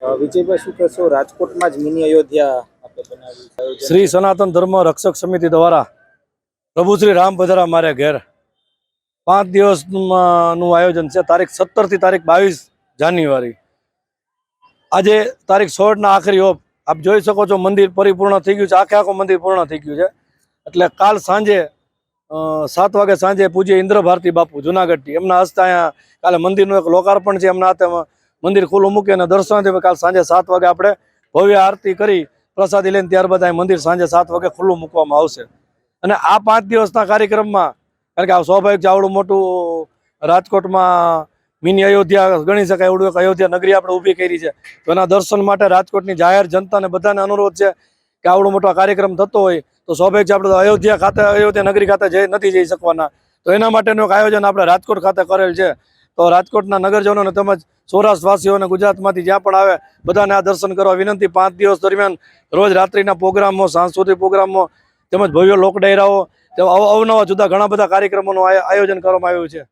વિજયભાઈ, શું કહેશો? રાજકોટમાં જ મિની અયોધ્યા આપણે બનાવ્યું છે આયોજન. શ્રી સનાતન ધર્મ રક્ષક સમિતિ દ્વારા પ્રભુ શ્રી રામ પધારા મારે ઘેર 5 દિવસનું આયોજન છે. તારીખ 17 થી તારીખ 22 જાન્યુઆરી. આજે તારીખ 16 ના આખરી ઓપ. આપ જોઈ શકો છો મંદિર પરિપૂર્ણ થઈ ગયું છે. આખું મંદિર પૂર્ણ થઈ ગયું છે. એટલે કાલ સાંજે 7 વાગે સાંજે પૂજ્ય ઇન્દ્ર ભારતી બાપુ જુનાગઢથી એમના હસ્તે અહીંયા કાલે મંદિરનું એક લોકાર્પણ છે. એમના હાથે મંદિર ખુલ્લું મૂકી અને દર્શનાર્થી કાલ સાંજે 7 વાગે આપણે ભવ્ય આરતી કરી પ્રસાદી લઈને ત્યારબાદ આ મંદિર સાંજે 7 વાગે ખુલ્લું મૂકવામાં આવશે. અને આ 5 દિવસના કાર્યક્રમમાં, કારણ કે આ સ્વાભાવિક છે, આવડું મોટું રાજકોટમાં મિની અયોધ્યા ગણી શકાય એવડું એક અયોધ્યા નગરી આપણે ઊભી કરી છે. તો એના દર્શન માટે રાજકોટની જાહેર જનતાને બધાને અનુરોધ છે કે આવડો મોટો કાર્યક્રમ થતો હોય તો સ્વાભાવિક છે આપણે અયોધ્યા નગરી ખાતે નથી જઈ શકવાના. તો એના માટેનું એક આયોજન આપણે રાજકોટ ખાતે કરેલ છે. તો રાજકોટના નગરજનોને તેમજ સૌરાષ્ટ્રવાસીઓને ગુજરાતમાંથી જ્યાં પણ આવે બધાને આ દર્શન કરવા વિનંતી. 5 દિવસ દરમિયાન રોજ રાત્રિના પ્રોગ્રામો, સાંસ્કૃતિક પ્રોગ્રામો તેમજ ભવ્ય લોક ડાયરાઓ, અવનવા જુદા ઘણા બધા કાર્યક્રમોનું આયોજન કરવામાં આવ્યું છે.